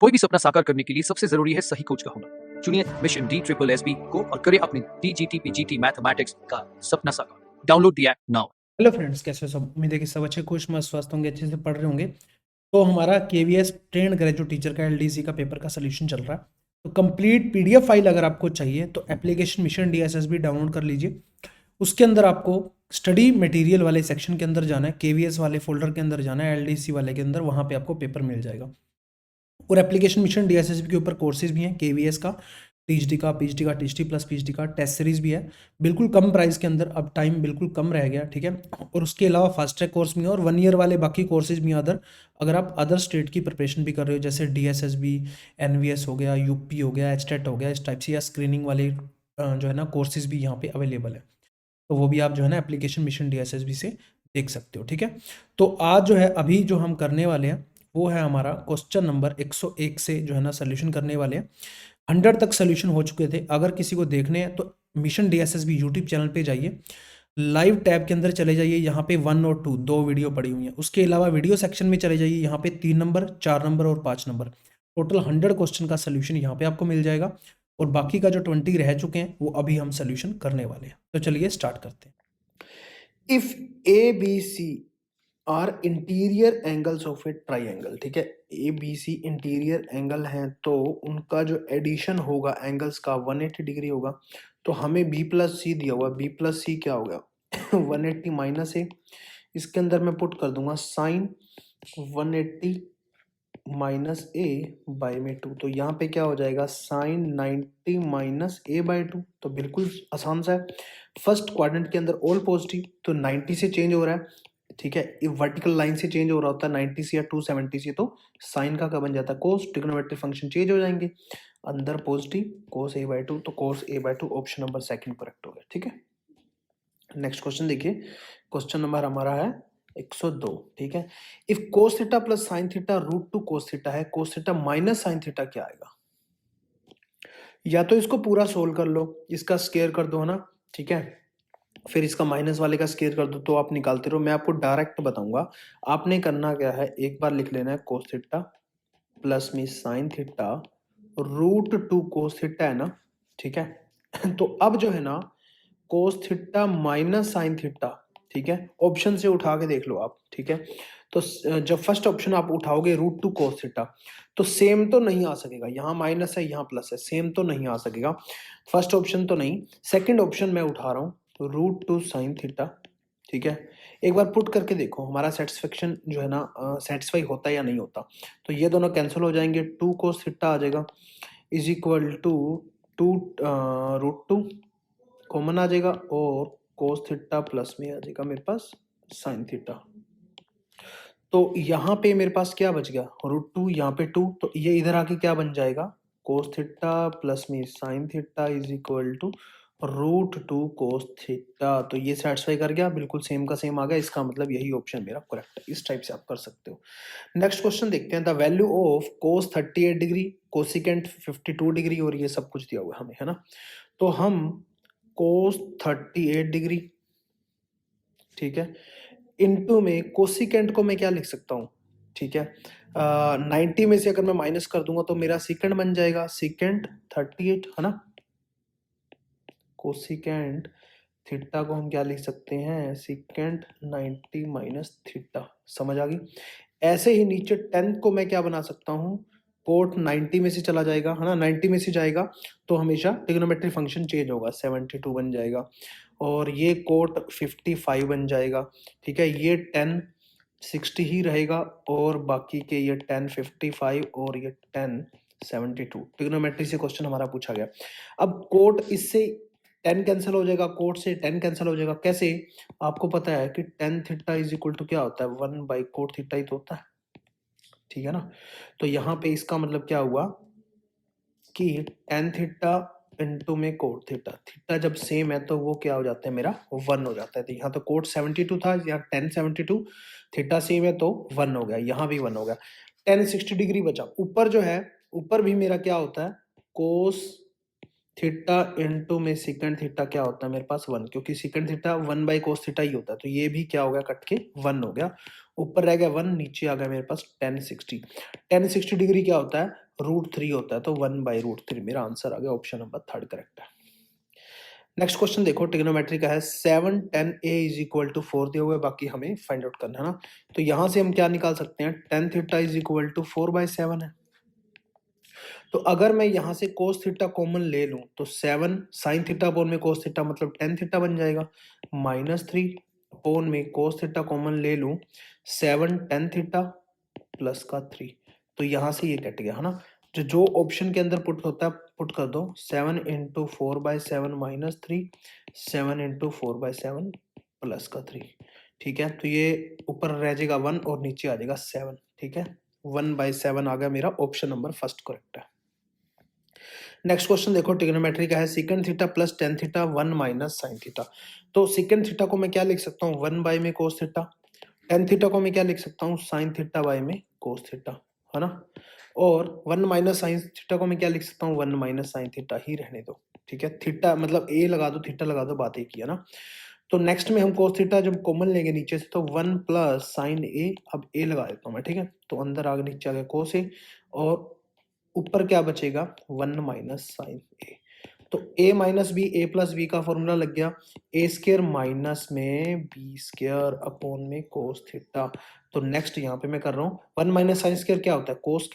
कोई भी सपना साकार करने के लिए सबसे जरूरी है सही कोच का होना। चुनिए मिशन DSSB को और करें अपने DGT मैथमेटिक्स का सपना साकार। Download the app now. Hello friends, कैसे हो सब। उम्मीद है कि सब अच्छे खुश मस्त स्वस्थ होंगे, अच्छे से पढ़ रहे होंगे। तो हमारा KVS ट्रेंड ग्रेजुएट टीचर का LDC का पेपर का सोल्यूशन चल रहा है। तो कंप्लीट PDF फाइल अगर आपको चाहिए तो एप्लीकेशन मिशन DSSB डाउनलोड कर लीजिए। उसके अंदर आपको स्टडी मटेरियल वाले सेक्शन के अंदर जाना है, KVS वाले फोल्डर के अंदर जाना है, LDC वाले के अंदर, वहाँ पे आपको पेपर मिल जाएगा। और एप्लीकेशन मिशन DSSB के ऊपर कोर्सेज भी हैं, KVS का, PhD का, THD प्लस PhD का टेस्ट सीरीज भी है, बिल्कुल कम प्राइस के अंदर। अब टाइम बिल्कुल कम रह गया, ठीक है। और उसके अलावा फास्ट ट्रैक कोर्स भी है और 1 ईयर वाले बाकी कोर्सेज भी हैं अदर। अगर आप अदर स्टेट की प्रिपरेशन भी कर रहे हो, जैसे DSSB, NVS हो गया, UP हो गया, HTET हो गया, इस टाइप से, या स्क्रीनिंग वाले जो है ना कोर्सेज भी यहाँ पे अवेलेबल है। तो वो भी आप जो है ना एप्लीकेशन मिशन DSSB से देख सकते हो, ठीक है। तो आज जो है अभी जो हम करने वाले हैं वो है हमारा क्वेश्चन नंबर 101 से जो है ना सोल्यूशन करने वाले हैं। 100 तक सोल्यूशन हो चुके थे। अगर किसी को देखने हैं तो मिशन DSSB यूट्यूब चैनल पे जाइए, लाइव टैब के अंदर चले जाइए, यहाँ पे 1 और 2 दो वीडियो पड़ी हुई हैं। उसके अलावा वीडियो सेक्शन में चले जाइए, यहाँ पे 3 नंबर, 4 नंबर और 5 नंबर, टोटल 100 क्वेश्चन का सोल्यूशन यहाँ पे आपको मिल जाएगा। और बाकी का जो 20 रह चुके हैं वो अभी हम सोल्यूशन करने वाले हैं। तो चलिए स्टार्ट करते हैं। If ABC are interior angles of a triangle, ठीक है। ABC इंटीरियर एंगल हैं तो उनका जो एडिशन होगा एंगल्स का 180 डिग्री होगा। तो हमें B+C दिया हुआ, B+C क्या हो गया 180 माइनस ए। इसके अंदर मैं पुट कर दूंगा साइन 180 माइनस ए बाई में 2। तो यहाँ पे क्या हो जाएगा साइन 90 माइनस ए बाई 2। तो बिल्कुल आसान सा है। फर्स्ट क्वाड्रेंट के अंदर ऑल पॉजिटिव, तो 90 से चेंज हो रहा है, ठीक है। ये वर्टिकल लाइन से चेंज हो रहा होता है 90 से या 270 से, तो साइन का क्या बन जाता है कोस। ट्रिग्नोमेट्रिक फंक्शन चेंज हो जाएंगे, अंदर पॉजिटिव कोस a बाई 2, तो cos a by 2 option number second correct हो गया, ठीक है। नेक्स्ट क्वेश्चन देखिए, क्वेश्चन नंबर हमारा है 102, ठीक है। If cos theta plus sine theta root two cos theta है, cos theta minus sine theta क्या आएगा। या तो इसको पूरा सोल्व कर लो, इसका स्केयर कर दो, है ना, ठीक है। फिर इसका माइनस वाले का स्केयर कर दो, तो आप निकालते रहो। मैं आपको डायरेक्ट बताऊंगा। आपने करना क्या है, एक बार लिख लेना है कोस थीटा प्लस में sine theta root two cos theta, है ना, ठीक है। तो अब जो है ना cos theta minus sine theta, ठीक है, ऑप्शन से उठा के देख लो आप, ठीक है। तो जब फर्स्ट ऑप्शन आप उठाओगे रूट टू कोस थीटा, तो सेम तो नहीं आ सकेगा, यहाँ माइनस है यहाँ प्लस है, सेम तो नहीं आ सकेगा। फर्स्ट ऑप्शन तो नहीं, सेकंड ऑप्शन मैं उठा रहा हूँ रूट टू साइन थीटा, ठीक है। एक बार पुट करके देखो हमारा सेटिस्फेक्शन जो है ना सेटिस्फाई होता है या नहीं होता। तो ये दोनों कैंसिल हो जाएंगे, 2 कोस थीटा आ जाएगा is equal to 2 root two common आ जाएगा, और कोस थीटा प्लस में आ जाएगा मेरे पास साइन थीटा। तो यहाँ पे मेरे पास क्या बच गया रूट टू, यहाँ पे 2, तो ये इधर आके क्या बन जाएगा कोस थीटा प्लस में sine theta is equal to root two cos theta. तो ये सेटिस्फाई कर गया, बिल्कुल सेम का सेम आ गया। इसका मतलब यही ऑप्शन मेरा करेक्ट है। इस टाइप से आप कर सकते हो। नेक्स्ट क्वेश्चन देखते हैं। The value of cos 38 degree, cosecant 52 degree, और ये सब कुछ दिया हुआ है हमें, है ना। तो हम कोस 38 डिग्री, ठीक है, इनटू में कोसिकेंट को मैं क्या लिख सकता हूँ, ठीक है। 90 में से अगर मैं माइनस कर दूंगा तो मेरा सीकेंट बन जाएगा सीकेंट 38, है ना। कोसिकेंट थीटा को हम क्या लिख सकते हैं सीकेंट 90 माइनस थीटा। समझ आ गई। ऐसे ही नीचे 10 को मैं क्या बना सकता हूँ, कोट 90 में से चला जाएगा, है ना, 90 में से जाएगा तो हमेशा ट्रिग्नोमेट्रिक फंक्शन चेंज होगा, 72 बन जाएगा, और ये कोट 55 बन जाएगा, ठीक है। ये 10 60 ही रहेगा, और बाकी के ये 10 55 और ये 10 72। ट्रिग्नोमेट्री से क्वेश्चन हमारा पूछा गया। अब कोट इससे 10 कैंसिल हो जाएगा, कोट से 10 कैंसिल हो जाएगा। कैसे, आपको पता है कि tan theta is equal to क्या होता है 1 बाई कोट थीटा ही तो होता है, ठीक है ना। तो यहाँ पे इसका मतलब क्या हुआ कि टेन थीटा इंटू में कोट थीटा, थीटा जब सेम है तो वो क्या हो जाता है मेरा 1 हो जाता है। तो यहाँ तो कोट 72 था, यहाँ 10 72, थीटा सेम है तो 1 हो गया, यहाँ भी 1 हो गया। 10 60 डिग्री बचा। ऊपर जो है, ऊपर भी मेरा क्या होता है कोस थीटा इंटू में सिकेंड थीटा क्या होता है मेरे पास 1, क्योंकि secant theta 1 by cos theta ही होता है। तो ये भी क्या हो गया कट के 1 हो गया। ऊपर रह गया 1, नीचे आ गया मेरे पास 10 60। 10 60 डिग्री क्या होता है √3 होता है, तो 1/√3 मेरा आंसर आ गया, ऑप्शन नंबर 3 करेक्ट है। नेक्स्ट क्वेश्चन देखो, ट्रिग्नोमेट्री का है 7 tan a is equal to 4 दिया हुआ है, बाकी हमें फाइंड आउट करना है ना। तो यहां से हम क्या निकाल सकते हैं, tan theta is equal to 4/7 है। तो अगर मैं यहां से cos थीटा कॉमन ले लूं तो 7 sin थीटा अपॉन में cos थीटा मतलब tan थीटा बन जाएगा, -3 अपॉन में cos थीटा कॉमन ले लूं 7 tan थीटा प्लस का 3, तो यहां से ये कट गया है ना। जो ऑप्शन के अंदर पुट होता है पुट कर दो, 7 इंटू 4/7 -3, 7 इंटू 4/7 प्लस का 3, ठीक है। तो ये ऊपर रह जाएगा 1 और नीचे आ जाएगा 7, ठीक है। 1/7 आ गया मेरा, ऑप्शन नंबर फर्स्ट करेक्ट है। नेक्स्ट क्वेश्चन देखो, ट्रिग्नोमेट्री का है second theta plus tan theta 1 minus sin theta. तो सेकंड थीटा को मैं क्या लिख सकता हूँ, 1 बाई में cos थीटा, tan थीटा को मैं क्या लिख सकता हूँ, sin थीटा बाई में cos थीटा, है ना। और 1 माइनस sin थीटा को मैं क्या लिख सकता हूँ, 1 माइनस sin थीटा ही रहने दो, ठीक है। थीटा मतलब a लगा दो, थीटा लगा दो, बात एक ही है ना। तो नेक्स्ट में हम cos थीटा जब कॉमन लेंगे नीचे से, तो 1 प्लस sin a, अब a लगा देता हूँ मैं, ठीक है। तो अंदर आगे नीचे आ गया cos a, और ऊपर क्या बचेगा, 1 माइनस साइन ए। तो a minus B, A plus B का फॉर्मूला लग गया, ए स्केयर माइनस में बी स्केयर अपॉन में कोस थीटा। तो नेक्स्ट यहाँ पे मैं कर रहा हूँ 1 माइनस साइन स्केयर क्या होता है, कोस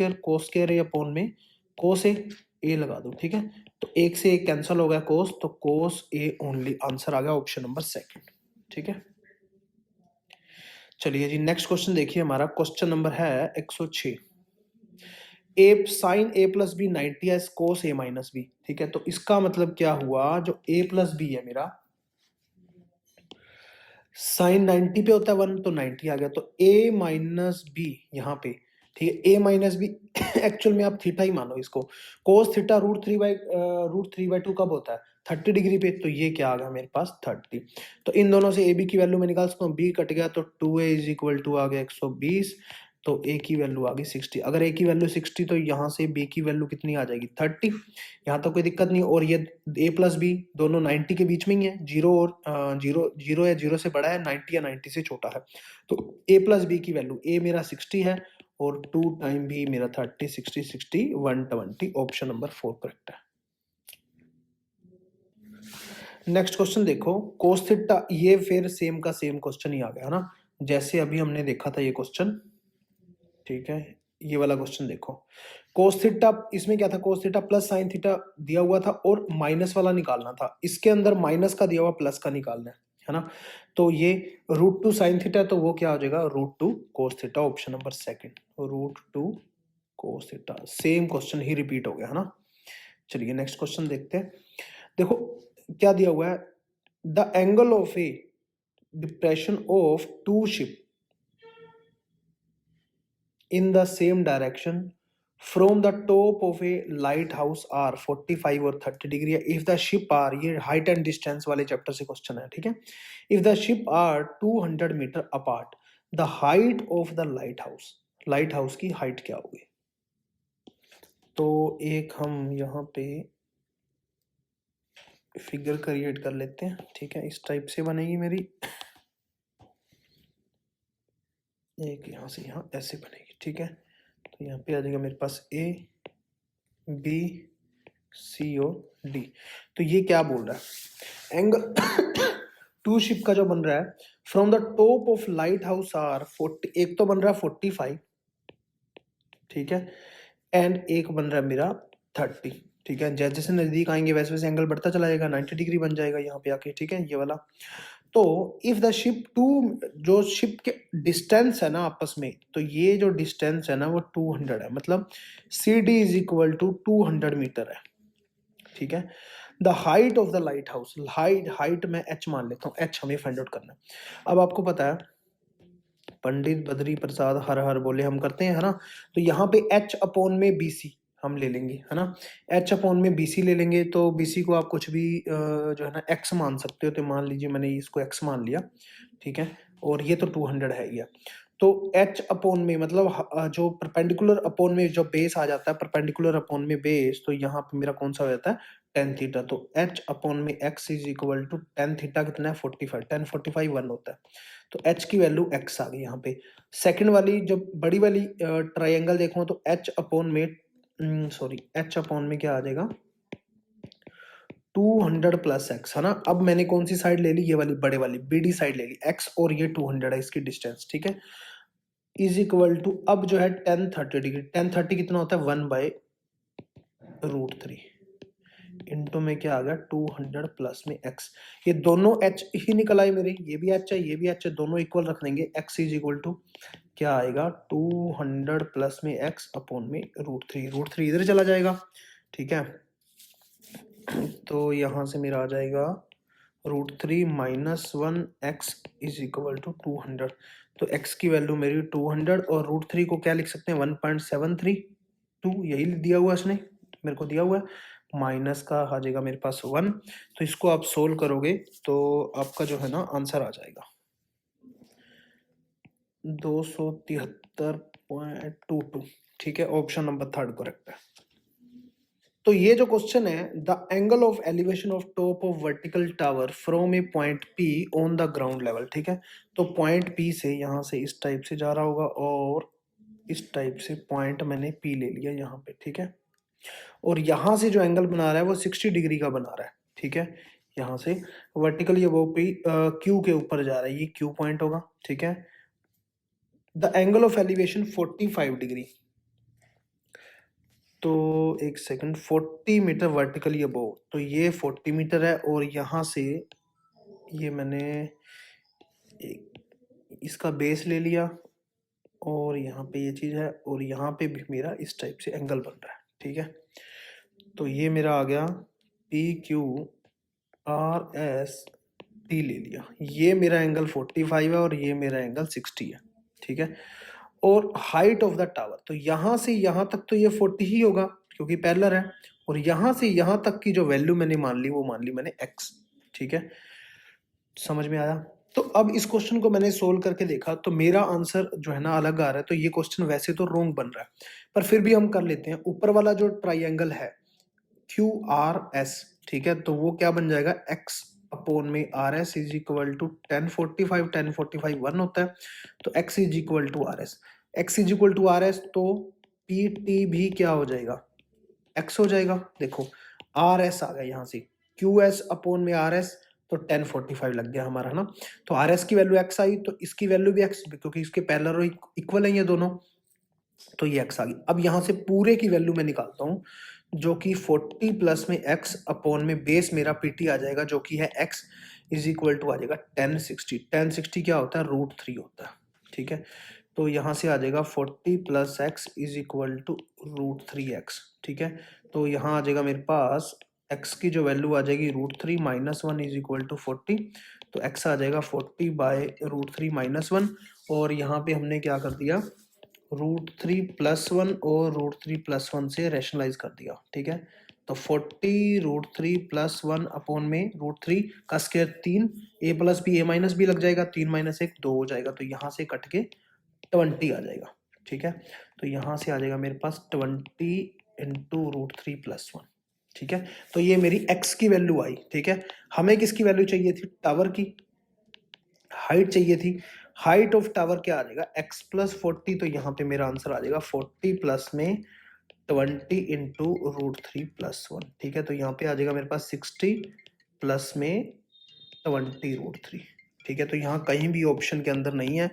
स्केयर ए अपॉन में कोस ए लगा दो, ठीक है। तो एक से एक कैंसिल हो गया कोस, तो कोस ए ओनली, आंसर आ गया ऑप्शन नंबर 2, ठीक है। चलिए जी, नेक्स्ट क्वेश्चन देखिए, हमारा क्वेश्चन नंबर है 106। ए साइन ए प्लस बी 90 है, कोस ए माइनस बी, ठीक है। तो इसका मतलब क्या हुआ, जो ए प्लस बी है मेरा, साइन 90 पे होता है 1, तो 90 आ गया, तो ए माइनस बी यहाँ पे, ठीक है। ए माइनस बी एक्चुअल में आप थीटा ही मानो इसको, कोस थीटा √3/2 कब होता है, 30 डिग्री पे, तो ये क्या आ गया मेरे पास 30। तो इन दोनों से ए बी की वैल्यू मैं निकाल सकता हूँ, बी कट गया तो 2a इज इक्वल टू आ गया 120, तो ए की वैल्यू आ गई 60। अगर ए की वैल्यू 60 तो यहाँ से बी की वैल्यू कितनी आ जाएगी 30, यहाँ तो कोई दिक्कत नहीं। और ये ए प्लस बी दोनों 90 के बीच में ही है, जीरो और जीरो या जीरो से बड़ा है, 90 या 90 से छोटा है। तो ए प्लस बी की वैल्यू, ए मेरा 60 है और 2 टाइम बी मेरा 30, 60 60 120, ऑप्शन नंबर 4 करेक्ट है। नेक्स्ट क्वेश्चन देखो, कोस थीटा, ये फिर सेम का सेम क्वेश्चन ही आ गया ना, जैसे अभी हमने देखा था ये क्वेश्चन, ठीक है। ये वाला क्वेश्चन देखो, कोस थीटा, इसमें क्या था, कोस थीटा प्लस साइन थीटा दिया हुआ था और माइनस वाला निकालना था, इसके अंदर माइनस का दिया हुआ प्लस का निकालना है ना। तो ये √2 साइन थीटा, तो वो क्या हो जाएगा, √2 cos theta, option number 2, √2 cos theta. Same question ही रिपीट हो गया है ना। चलिए नेक्स्ट क्वेश्चन देखते हैं। देखो क्या दिया हुआ है, the angle of a depression of two ship in the same direction from the top of a lighthouse are 45 और 30 डिग्री है। if the ship are, ये हाइट एंड डिस्टेंस वाले चैप्टर से क्वेश्चन है, ठीक है। if the ship are 200 metre apart, the height of the lighthouse की height क्या होगी। तो एक हम यहाँ पे फिगर क्रिएट कर लेते हैं, ठीक है। इस टाइप से बनेगी मेरी, एक यहाँ से यहाँ ऐसे बनेगी, ठीक है। तो यहाँ पे आ जाएगा मेरे पास ए बी सी और डी। तो ये क्या बोल रहा है, एंगल टू शिप का जो बन रहा है, from the top of lighthouse are 40, एक तो बन रहा है 45, ठीक है, एंड एक बन रहा है मेरा 30, ठीक है। जैसे जैसे नजदीक आएंगे वैसे वैसे एंगल बढ़ता चला जाएगा, 90 डिग्री बन जाएगा यहाँ पे आके, ठीक है, ये वाला। तो इफ द शिप टू, जो शिप के डिस्टेंस है ना आपस में, तो ये जो डिस्टेंस है ना वो 200 है, मतलब C D is equal to 200 metre है, ठीक है। The height of the lighthouse, height में एच मान लेता हूँ, एच हमें फाइंड आउट करना है। अब आपको पता है पंडित बद्री प्रसाद हर हर बोले हम करते हैं, है ना। तो यहाँ पे एच अपॉन में बीसी हम ले लेंगे, है ना। एच अपॉन में बीसी ले लेंगे, तो बीसी को आप कुछ भी जो है ना एक्स मान सकते हो, तो मान लीजिए मैंने इसको एक्स मान लिया, ठीक है। और ये तो 200 है ये, तो एच अपॉन में मतलब जो परपेंडिकुलर अपॉन में जो बेस आ जाता है, परपेंडिकुलर अपॉन में बेस, तो यहाँ पे मेरा कौन सा हो जाता है, tan थीटा। तो एच अपॉन में x is equal to tan theta कितना है 45, tan 45 1 होता है, तो एच की वैल्यू एक्स आ गई यहाँ पे। सेकंड वाली जो बड़ी वाली ट्राइंगल देखो, तो एच अपॉन में सॉरी एच अपॉन में क्या आ जाएगा 200 प्लस एक्स, है ना। अब मैंने कौन सी साइड ले ली, ये वाली बड़े वाली BD साइड ले ली, एक्स और ये 200 है इसकी डिस्टेंस, ठीक है। इज इक्वल टू अब जो है tan 30 डिग्री, tan 30 कितना होता है 1/√3 इंटू में क्या आ गया 200 प्लस में x, ये दोनों h ही निकल आए मेरे, ये भी h है ये भी h है, दोनों इक्वल रख देंगे। x इज इक्वल टू क्या आएगा 200 प्लस में x अपॉन में √3 इधर चला जाएगा, ठीक है। तो यहाँ से मेरा आ जाएगा √3 minus 1 x is equal to 200। तो x की वैल्यू मेरी 200 और √3 को क्या लिख सकते हैं 1.732, यही दिया हुआ इसने मेरे को दिया हुआ है, माइनस का आ जाएगा मेरे पास 1। तो इसको आप सोल्व करोगे तो आपका जो है ना आंसर आ जाएगा 273.22, ठीक है। ऑप्शन नंबर 3 करेक्ट है। तो ये जो क्वेश्चन है, the angle of elevation of top of vertical tower from A point P on the ground level, ठीक है। तो पॉइंट P से यहाँ से इस टाइप से जा रहा होगा और इस टाइप से पॉइंट मैंने P ले लिया यहाँ पे, ठीक है। और यहाँ से जो एंगल बना रहा है वो 60 डिग्री का बना रहा है, ठीक है। यहाँ से वर्टिकली वो Q के ऊपर जा रहा है, ये Q पॉइंट होगा, ठीक है। The angle of elevation 45 degree, तो एक सेकंड 40 मीटर वर्टिकली अबोव, तो ये 40 मीटर है और यहाँ से ये मैंने इसका बेस ले लिया और यहाँ पे ये चीज़ है और यहाँ पे भी मेरा इस टाइप से एंगल बन रहा है, ठीक है। तो ये मेरा आ गया PQRST ले लिया, ये मेरा एंगल 45 है और ये मेरा एंगल 60 है, ठीक है। और हाइट ऑफ द टावर, तो यहाँ से यहाँ तक तो ये 40 ही होगा क्योंकि पैरेलल है, और यहाँ से यहाँ तक की जो वैल्यू मैंने मान ली वो मान ली मैंने x, ठीक है। समझ में आया। तो अब इस क्वेश्चन को मैंने सोल्व करके देखा तो मेरा आंसर जो है ना अलग आ रहा है, तो ये क्वेश्चन वैसे तो रॉन्ग बन रहा है पर फिर भी हम कर लेते हैं। ऊपर वाला जो ट्राइंगल है QRS, ठीक है, तो वो क्या बन जाएगा x अपॉन में RS इज इक्वल टू 1045, 1045 1 होता है, तो x is equal to RS, x is equal to RS, तो PT भी क्या हो जाएगा x हो जाएगा। देखो RS आ गया यहाँ से, QS अपॉन में RS, तो 1045 लग गया हमारा ना। तो RS की वैल्यू x आई तो इसकी वैल्यू भी x, क्योंकि इसके पैरेलल और इक्वल है ये दोनों, तो ये x आ गई। अब यहाँ से पूरे की वैल्यू मैं निकालता हूँ जो कि 40 प्लस में x अपॉन में बेस मेरा PT आ जाएगा जो कि है x इज इक्वल टू आ जाएगा 1060। 1060 क्या होता है √3 होता है, ठीक है। तो यहाँ से आ जाएगा 40 plus x is equal to √3x, ठीक है। तो यहाँ आ जाएगा मेरे पास x की जो वैल्यू आ जाएगी √3 माइनस 1 इज इक्वल टू 40, तो x आ जाएगा 40/√3 माइनस 1, और यहाँ पे हमने क्या कर दिया √3 प्लस 1 और √3 प्लस 1 से रैशनलाइज कर दिया, ठीक है। तो 40 √3 प्लस 1 अपॉन में √3 का square 3, a plus B a minus B लग जाएगा, 3 माइनस 1 2 हो जाएगा, तो यहाँ से कट के 20 आ जाएगा, ठीक है। तो यहाँ से आ जाएगा मेरे पास 20 इंटू √3 प्लस 1, ठीक है। तो ये मेरी x की वैल्यू आई, ठीक है। हमें किसकी वैल्यू चाहिए थी, टावर की हाइट चाहिए थी। हाइट ऑफ टावर क्या आ जाएगा x प्लस 40, तो यहाँ पे मेरा आंसर आ जाएगा 40 प्लस में 20 इंटू √3 प्लस 1, ठीक है। तो यहाँ पे आ जाएगा मेरे पास 60 प्लस में 20 √3, ठीक है। तो यहाँ कहीं भी ऑप्शन के अंदर नहीं है,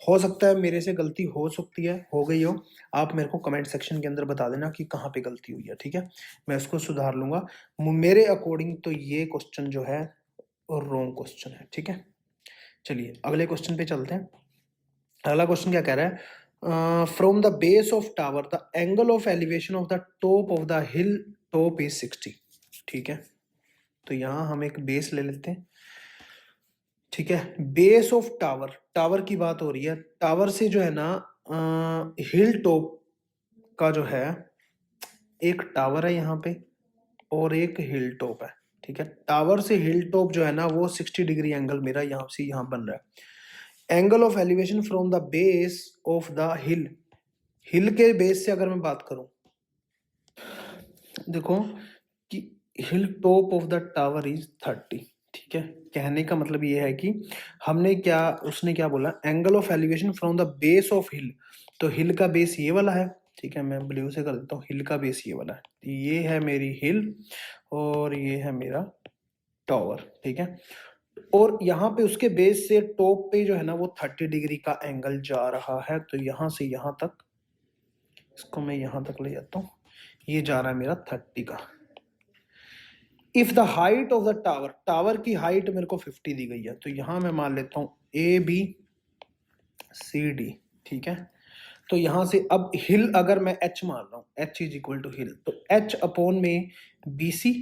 हो सकता है मेरे से गलती हो सकती है, हो गई हो, आप मेरे को कमेंट सेक्शन के अंदर बता देना कि कहाँ पे गलती हुई है, ठीक है। मैं इसको सुधार लूंगा। मेरे अकॉर्डिंग तो ये क्वेश्चन जो है रॉन्ग क्वेश्चन है, ठीक है। चलिए अगले क्वेश्चन पे चलते हैं। अगला क्वेश्चन क्या कह रहा है, from the base of tower the angle of elevation of the top of the hill top is 60, ठीक है। तो यहाँ हम एक बेस ले लेते हैं, ठीक है। बेस ऑफ टावर, टावर की बात हो रही है, टावर से जो है ना हिल टॉप का जो है एक टावर है यहाँ पे और एक हिल टॉप है, ठीक है। टावर से हिल टॉप जो है ना वो 60 डिग्री एंगल मेरा यहाँ से यहाँ बन रहा है। Angle of elevation from the base of the hill, hill के बेस से अगर मैं बात करूं, देखो कि hill top of the tower is 30, ठीक है। कहने का मतलब ये है कि हमने क्या, उसने क्या बोला, angle of elevation from the base of hill, तो हिल का बेस ये वाला है, ठीक है, मैं ब्लू से कर देता हूँ, हिल का बेस ये वाला है, ये है मेरी हिल और ये है मेरा टावर, ठीक है। और यहाँ पे उसके बेस से टॉप पे जो है ना वो 30 डिग्री का एंगल जा रहा है, तो यहाँ से यहाँ तक, इसको मैं यहाँ तक ले जाता हूँ, ये जा रहा है मेरा 30 का। If the height of the tower, tower की हाइट मेरे को 50 दी गई है, तो यहां मैं मान लेता हूं ए बी सी डी, ठीक है। तो यहां से अब हिल अगर मैं एच मान रहा हूं, H is equal to hill, तो एच अपॉन में B C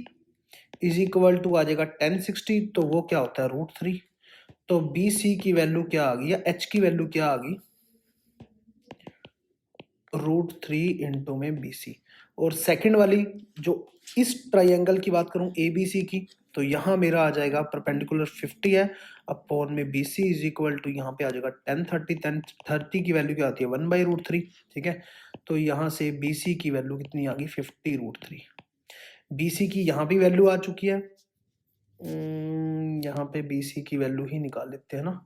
is equal to आ जाएगा 1060, तो वो क्या होता है √3। तो बी सी की वैल्यू क्या आ गई या एच की वैल्यू क्या आ गई, √3 इंटू में बी सी। और सेकंड वाली जो इस ट्राइंगल की बात करूं ए बी सी की, तो यहां मेरा आ जाएगा परपेंडिकुलर 50 है अपॉन में B C is equal to यहाँ पे आ जाएगा 1030 की वैल्यू क्या आती है 1/√3, ठीक है। तो यहाँ से बी सी की वैल्यू कितनी आ गई 50√3। बी सी की यहाँ भी वैल्यू आ चुकी है, यहाँ पे बी सी की वैल्यू ही निकाल लेते हैं ना,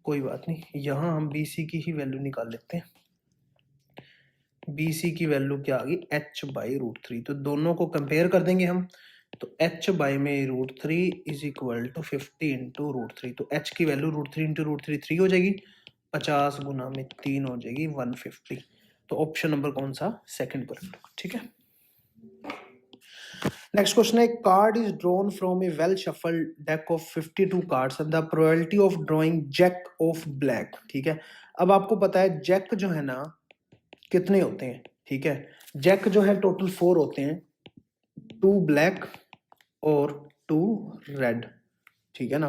कोई बात नहीं, यहाँ हम बी सी की ही वैल्यू निकाल लेते हैं। बी सी की वैल्यू क्या आ गई h/√3, तो दोनों को कंपेयर कर देंगे हम, तो h बाई में √3 इज इक्वल टू 50 इंटू √3, तो h की वैल्यू √3 इंटू √3 3 हो जाएगी, 50 गुना में 3 हो जाएगी 150। तो ऑप्शन नंबर कौन सा, सेकंड करेक्ट, ठीक है। नेक्स्ट क्वेश्चन है, card is drawn from a well shuffled deck of 52 cards and the probability of drawing jack of black, ठीक है। अब आपको पता है जैक जो है ना कितने होते हैं, ठीक है। जैक जो है टोटल 4 होते हैं, 2 ब्लैक और 2 रेड, ठीक है ना,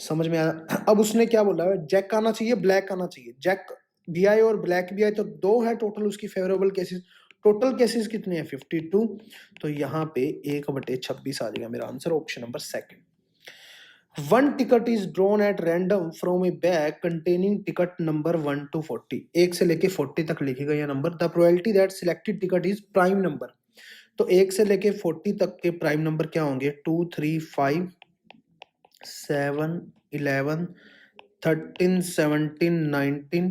समझ में आया। अब उसने क्या बोला है, जैक आना चाहिए ब्लैक आना चाहिए, जैक भी आए और ब्लैक भी आए, तो 2 है टोटल उसकी फेवरेबल केसेस। टोटल केसेस कितने हैं 52, तो यहाँ पे 1/26 आ जाएगा मेरा answer, option number second. One ticket is drawn at random from a bag containing ticket number 1 to 40, 1 से लेके 40 तक लिखी गई है number. The probability that selected ticket is prime number, तो 1 से लेके 40 तक के प्राइम नंबर क्या होंगे 2 3 5 7 11 13 17 19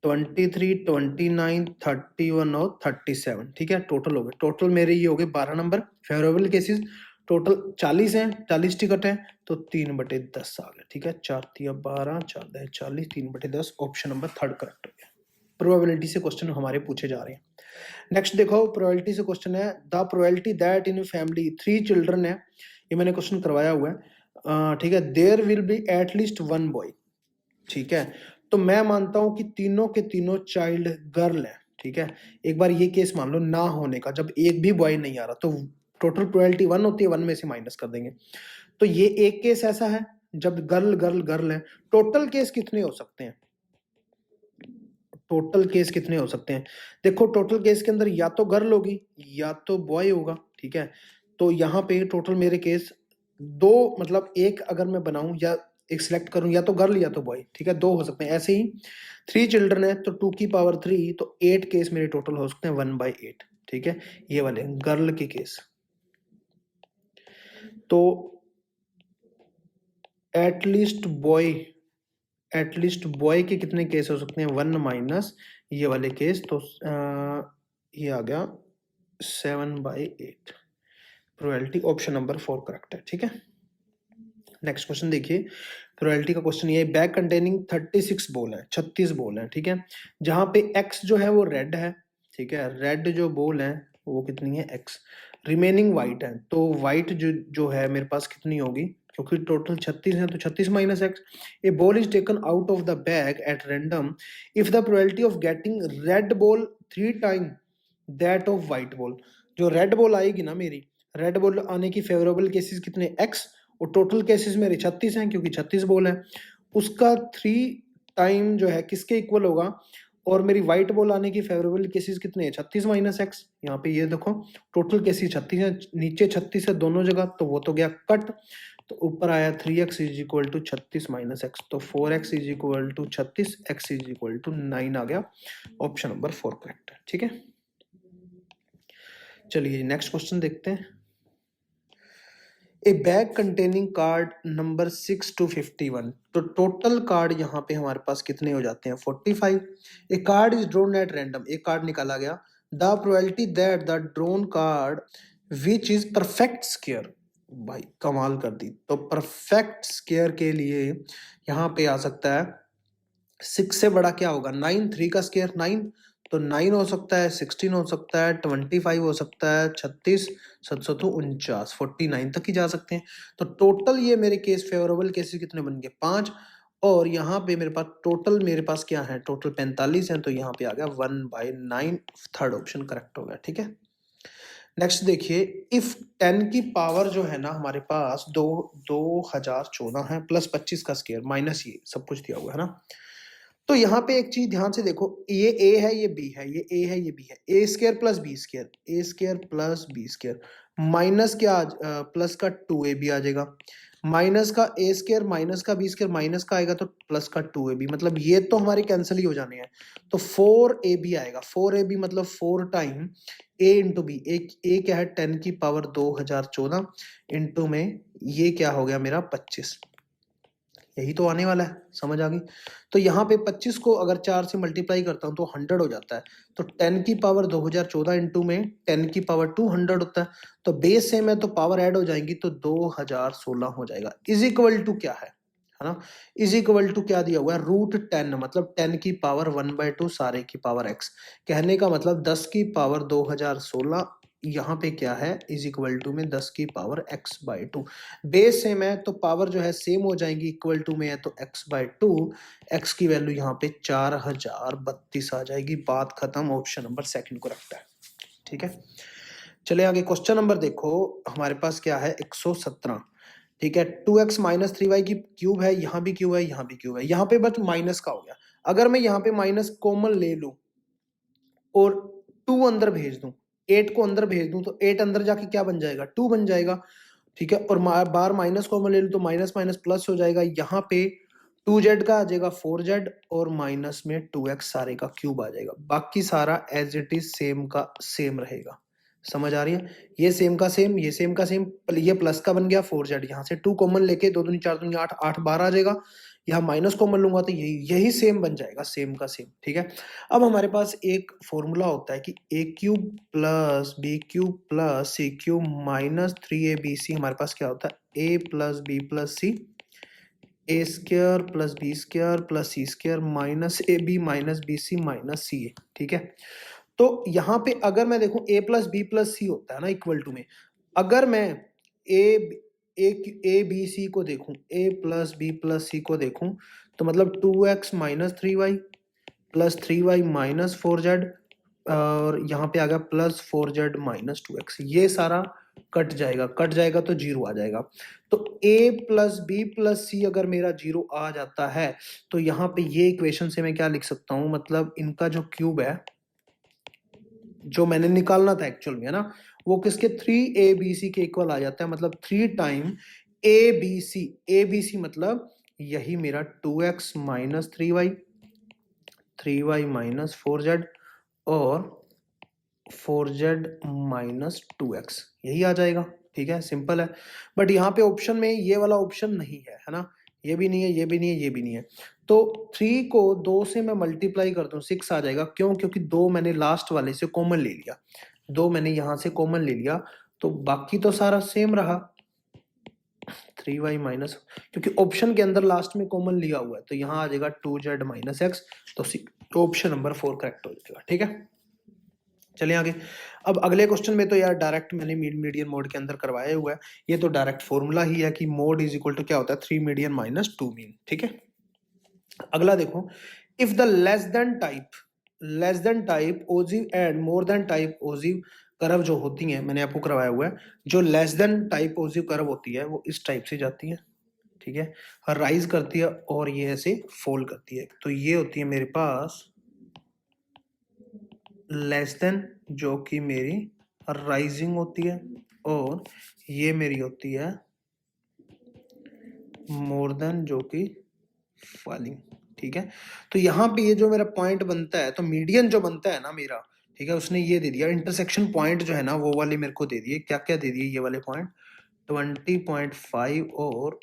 23 29 31 और 37, ठीक है। टोटल हो गए, टोटल मेरे ये हो गए 12 नंबर फेवरेबल केसेस, टोटल 40 हैं, 40 टिकट है, तो 3/10 आ गया, ठीक है। 4 × 12 4 × 40 3/10, ऑप्शन नंबर थर्ड करेक्ट हो गया। प्रोबेबिलिटी से क्वेश्चन हमारे पूछे जा रहे हैं। नेक्स्ट देखो, प्रोबेबिलिटी से क्वेश्चन है, the probability that in family 3 children है, ये मैंने क्वेश्चन करवाया हुआ है, ठीक है। There will be at least 1 boy, ठीक है। तो मैं मानता हूं कि तीनों के तीनों चाइल्ड गर्ल है, ठीक है। एक बार ये केस मान लो ना होने का, जब एक भी बॉय नहीं आ रहा, तो टोटल प्रोबेबिलिटी 1 होती है, 1 में से माइनस कर देंगे। तो ये एक केस ऐसा है जब गर्ल गर्ल गर्ल है। टोटल केस कितने हो सकते हैं, टोटल केस कितने हो सकते हैं, देखो टोटल केस के अंदर या तो गर्ल होगी या तो बॉय होगा, ठीक है। तो यहाँ पे टोटल मेरे केस 2, मतलब एक अगर मैं बनाऊं या एक सिलेक्ट करूं, या तो गर्ल या तो बॉय, ठीक है, 2 हो सकते हैं। ऐसे ही 3 चिल्ड्रन है तो 2 की पावर 3, तो 8 केस मेरे टोटल हो सकते हैं 1/8, ठीक है। ये वाले गर्ल के केस, तो एटलीस्ट बॉय के कितने केस हो सकते हैं 1 माइनस ये वाले केस, तो ये आ गया 7/8। प्रोबेबिलिटी ऑप्शन नंबर 4 करेक्ट है, ठीक है। नेक्स्ट क्वेश्चन देखिए, प्रोबेबिलिटी का क्वेश्चन ये है, बैग कंटेनिंग 36 बॉल है, 36 बॉल है, ठीक है। जहां पे x जो है वो रेड है, ठीक है, रेड जो बॉल है वो कितनी है x, रिमेनिंग वाइट है, तो वाइट जो है मेरे पास कितनी होगी, क्योंकि टोटल 36 है तो 36 minus x। A ball is taken out of the bag at random if the probability of getting red ball 3 time that of white ball, जो रेड बॉल आएगी ना मेरी, रेड बॉल आने की फेवरेबल केसेस कितने x, और total cases मेरे 36 हैं क्योंकि 36 बॉल है, उसका 3 टाइम जो है किसके इक्वल होगा, और मेरी व्हाइट बॉल आने की फेवरेबल केसेस कितने हैं 36 माइनस एक्स। यहाँ पे ये देखो टोटल केसेस 36 है, नीचे 36 है दोनों जगह, तो वो तो गया कट, तो ऊपर आया 3x is equal to 36 minus x, तो 4x is equal to 36, x is equal to 9 आ गया, ऑप्शन नंबर 4 करेक्ट है, ठीक है। चलिए नेक्स्ट क्वेश्चन देखते हैं। ए bag containing card number 6 to 51। तो टोटल कार्ड यहाँ पे हमारे पास कितने हो जाते हैं 45। A card is drawn at random, एक कार्ड निकाला गया। The probability that the drawn card which is perfect square, भाई कमाल कर दी। तो परफेक्ट स्क्वायर के लिए यहाँ पे आ सकता है 6 से बड़ा क्या होगा 9, 3 का स्क्वायर 9, तो 9 हो सकता है, 16 हो सकता है, 25 हो सकता है, 36, 749, 49 तक ही जा सकते हैं। तो टोटल ये मेरे केस फेवरेबल केसेस कितने बन गए 5, और यहाँ पे मेरे पास टोटल मेरे पास क्या है टोटल 45 है, तो यहाँ पे आ गया 1/9, थर्ड ऑप्शन करेक्ट हो गया। ठीक है, नेक्स्ट देखिए, इफ 10 की पावर जो है ना हमारे पास 2014 है प्लस 25 का स्क्वायर माइनस ये सब कुछ दिया हुआ है ना। तो यहाँ पे एक चीज ध्यान से देखो, ये ए है ये बी है, ये ए है ये बी है, A square plus B square, A square plus B square minus क्या प्लस का 2ab आ जाएगा, माइनस का ए स्क्वायर माइनस का बी स्क्वायर माइनस का आएगा तो प्लस का 2ab, मतलब ये तो हमारे कैंसिल ही हो जाने हैं। तो 4ab आएगा, 4ab मतलब 4 टाइम ए इंटू बी, ए क्या है 10 की पावर 2014 इंटू में ये क्या हो गया मेरा 25, यही तो आने वाला है, समझ आ गई। तो यहाँ पे 25 को अगर 4 से मल्टीप्लाई करता हूँ तो 100 हो जाता है, तो 10 की पावर 2014 इंटू में 10 की पावर 200 होता है, तो बेस सेम है तो पावर ऐड हो जाएंगी तो 2016 हो जाएगा। इज इक्वल टू क्या है ना, इज इक्वल टू क्या दिया हुआ है √10, मतलब 10 की पावर 1/2 सारे की पावर x, कहने का मतलब 10 की पावर 2016 यहाँ पे क्या है इज इक्वल टू में 10 की पावर x/2, बेस सेम है तो पावर जो है सेम हो जाएंगी, इक्वल टू में है तो x/2, x की वैल्यू यहाँ पे 4032 आ जाएगी, बात खत्म, ऑप्शन नंबर सेकंड करेक्ट है। ठीक है, चले आगे, क्वेश्चन नंबर देखो हमारे पास क्या है 117। ठीक है, 2x माइनस 3y की क्यूब है, यहाँ भी क्यूब है यहाँ भी क्यूब है, यहाँ पे बस माइनस का हो गया। अगर मैं यहाँ पे माइनस कॉमन ले लूं और 2 अंदर भेज दूं, 8 को अंदर भेज दूं तो 8 अंदर जाके क्या बन जाएगा 2 बन जाएगा। ठीक है, और बार माइनस कॉमन ले लूं तो माइनस माइनस प्लस हो जाएगा, यहाँ पे 2z का आ जाएगा 4z और माइनस में 2x सारे का क्यूब आ जाएगा, बाकी सारा एज इट इज सेम का सेम रहेगा। समझ आ रही है, ये सेम का सेम, ये सेम का सेम, ये प्लस का बन गया 4z, यहाँ से 2 कॉमन लेके 2 दूनी 4 दूनी 8, 8 12 आ जाएगा, यहाँ माइनस कॉमन लूंगा तो यही सेम बन जाएगा, सेम का सेम। ठीक है, अब हमारे पास एक फॉर्मूला होता है कि a cube plus B cube plus C cube minus 3abc, हमारे पास क्या होता है a plus B plus C, A square plus B square plus C square minus A B minus B C minus C A. ठीक है, तो यहाँ पे अगर मैं देखूं a plus B plus C होता है ना इक्वल टू में, अगर मैं ए बी सी को देखूं, a प्लस बी प्लस सी को देखूं तो मतलब 2x minus 3y plus 3y minus 4z, और यहाँ पे आ गया प्लस 4z माइनस 2x, ये सारा कट जाएगा तो 0 आ जाएगा। तो a प्लस बी प्लस सी अगर मेरा 0 आ जाता है तो यहाँ पे ये इक्वेशन से मैं क्या लिख सकता हूँ, मतलब इनका जो क्यूब है जो मैंने निकालना था एक्चुअल में है ना, वो किसके 3abc के इक्वल आ जाता है, मतलब 3 टाइम abc मतलब यही मेरा 2x minus 3y minus 4z और 4z माइनस 2x, यही आ जाएगा। ठीक है, सिंपल है, बट यहाँ पे ऑप्शन में ये वाला ऑप्शन नहीं है ना, ये भी नहीं है, ये भी नहीं है, ये भी नहीं है, तो 3 को 2 से मैं मल्टीप्लाई कर दूं 6 आ जाएगा, क्यों, क्योंकि 2 मैंने लास्ट वाले से कॉमन ले लिया, 2 मैंने यहाँ से कॉमन ले लिया, तो बाकी तो सारा सेम रहा 3y माइनस, क्योंकि ऑप्शन के अंदर लास्ट में कॉमन लिया हुआ है तो यहाँ आ जाएगा 2z माइनस x, तो ऑप्शन नंबर 4 करेक्ट हो जाएगा। ठीक है, चलिए आगे। अब अगले क्वेश्चन में तो यार डायरेक्ट मैंने मीडियन मोड के अंदर करवाया हुआ है, ये तो डायरेक्ट फॉर्मूला ही है कि मोड इज इक्वल टू क्या होता है 3 मीडियन माइनस 2 मीन। ठीक है, अगला देखो, if the less than type ogive and more than type ogive curve जो होती हैं, मैंने आपको करवाया हुआ है, जो less than type ogive curve होती है वो इस टाइप से जाती है। ठीक है, राइज करती है और ये ऐसे फोल्ड करती है, तो ये होती है मेरे पास लेस देन जो कि मेरी राइजिंग होती है, और ये मेरी होती है मोर देन जो कि फॉलिंग। ठीक है, तो यहाँ पे ये जो मेरा पॉइंट बनता है, तो मीडियन जो बनता है ना मेरा, ठीक है, उसने ये दे दिया इंटरसेक्शन पॉइंट जो है ना वो वाले मेरे को दे दिए, क्या क्या दे दिए ये वाले पॉइंट 20.5 और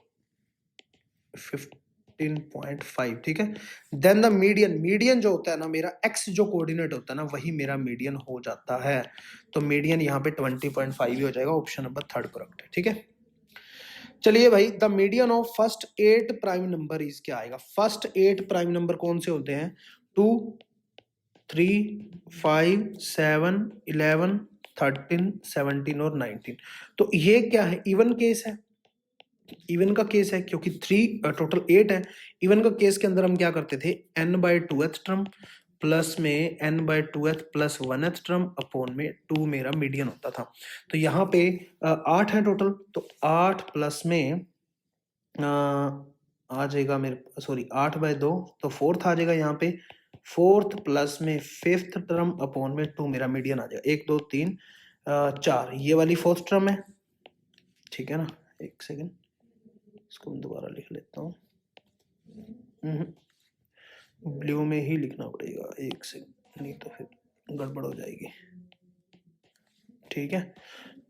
15.5, ठीक है। देन द मीडियन जो होता है ना मेरा, एक्स जो कोऑर्डिनेट होता है ना, वही मेरा मीडियन हो जाता है। तो मीडियन यहाँ पे 20.5 ही हो जाएगा, ऑप्शन नंबर 3 करेक्ट है, ठीक है। चलिए भाई, the median of first 8 prime number is क्या आएगा। फर्स्ट 8 प्राइम नंबर कौन से होते हैं? 2, 3, 5, 7, 11, 13, 17 और 19। तो ये क्या है? इवन केस है। इवन का केस है क्योंकि 3 टोटल 8 है। इवन का केस के अंदर हम क्या करते थे? n/2th टर्म प्लस में n/2th plus 1th term upon में 2 मेरा मीडियन होता था। तो यहाँ पे 8 है टोटल, तो 8 प्लस में आ जाएगा मेरे, सॉरी 8/2, तो 4th आ जाएगा यहाँ पे। 4th प्लस में 5th टर्म अपॉन में 2 मेरा मीडियन आ जाएगा। 1 2 3 4, ये वाली 4th टर्म है, ठीक है ना। एक सेकेंड, इसको मैं दोबारा लिख लेता हूँ। ब्लू में ही लिखना पड़ेगा, एक सेकेंड, नहीं तो फिर गड़बड़ हो जाएगी, ठीक है।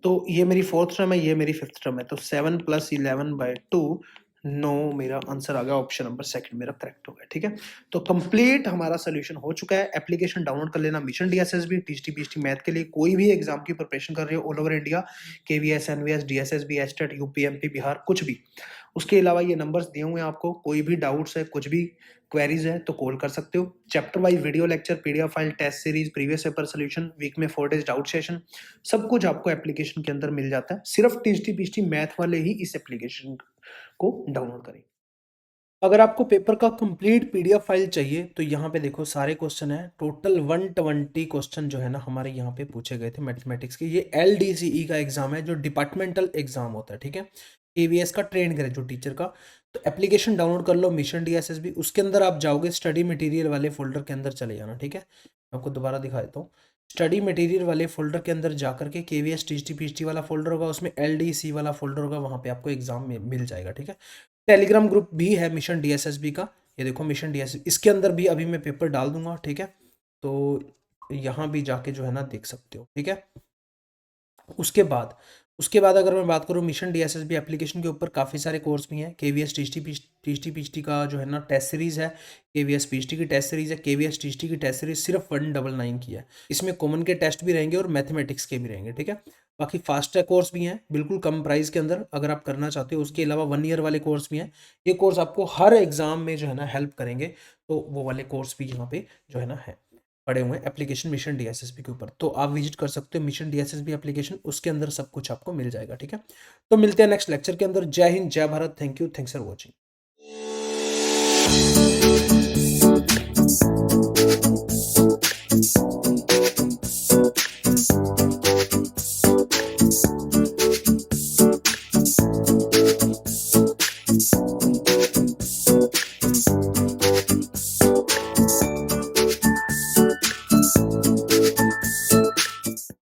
तो ये मेरी 4th टर्म है, ये मेरी 5th टर्म है। तो 7 + 11/2, 9 मेरा आंसर आ गया। ऑप्शन नंबर 2 मेरा करेक्ट हो गया, ठीक है। तो कंप्लीट हमारा सोल्यूशन हो चुका है। एप्लीकेशन डाउनलोड कर लेना mission DSSB TGT PGT math के लिए। कोई भी एग्जाम की प्रिपरेशन कर रहे हो all over India, KVS, NVS, DSSB, state, UP MP, Bihar, कुछ भी। उसके अलावा ये नंबर्स दिए हुए हैं आपको, कोई भी डाउट्स है, कुछ भी क्वेरीज है तो कॉल कर सकते हो। Chapter wise video lecture, PDF file, test series, previous paper solution, week में 4 डेज डाउट सेशन, सब कुछ आपको एप्लीकेशन के अंदर मिल जाता है। सिर्फ टीजीटी पीजीटी मैथ वाले ही इस एप्लीकेशन को डाउनलोड करें। अगर आपको पेपर का कंप्लीट पीडीएफ फाइल चाहिए तो यहाँ पे देखो सारे क्वेश्चन है। टोटल 120 क्वेश्चन जो है ना हमारे यहाँ पे पूछे गए थे मैथमेटिक्स के। ये एलडीसीई का एग्जाम है जो डिपार्टमेंटल एग्जाम होता है, ठीक है। केवीएस का ट्रेन ग्रेजुएट टीचर का। तो एप्लीकेशन डाउनलोड कर लो मिशन डीएसएसबी, उसके अंदर आप जाओगे स्टडी मटेरियल वाले फोल्डर के अंदर चले जाना, ठीक है। मैं आपको दोबारा दिखा देता हूँ। स्टडी मटेरियल वाले फोल्डर के अंदर जाकर के केवीएस टीजीटी पीजीटी वाला फोल्डर होगा, उसमें एलडीसी वाला फोल्डर होगा, वहाँ पे आपको एग्जाम मिल जाएगा, ठीक है। टेलीग्राम ग्रुप भी है मिशन डीएसएसबी का, ये देखो मिशन डीएसएसबी, इसके अंदर भी अभी मैं पेपर डाल दूंगा, ठीक है। तो यहाँ भी जाके जो है ना देख सकते हो, ठीक है। उसके बाद अगर मैं बात करूँ मिशन डीएसएसबी एप्लीकेशन के ऊपर काफ़ी सारे कोर्स भी हैं। केवीएस टीजीटी पीजीटी का जो है ना टेस्ट सीरीज है, केवीएस पीजीटी की टेस्ट सीरीज है, केवीएस टीजीटी की टेस्ट सीरीज सिर्फ 199 की है। इसमें कॉमन के टेस्ट भी रहेंगे और मैथमेटिक्स के भी रहेंगे, ठीक है। बाकी फास्ट ट्रैक कोर्स भी हैं बिल्कुल कम प्राइस के अंदर, अगर आप करना चाहते हो। उसके अलावा 1 ईयर वाले कोर्स भी हैं। ये कोर्स आपको हर एग्जाम में जो है ना हेल्प करेंगे, तो वो वाले कोर्स भी यहाँ पे जो है ना है पड़े हुए हैं एप्लीकेशन मिशन डीएसएसबी के ऊपर। तो आप विजिट कर सकते हो मिशन डीएसएसबी एप्लीकेशन, उसके अंदर सब कुछ आपको मिल जाएगा, ठीक है। तो मिलते हैं नेक्स्ट लेक्चर के अंदर। जय हिंद, जय Bharat, thank you, thanks for watching.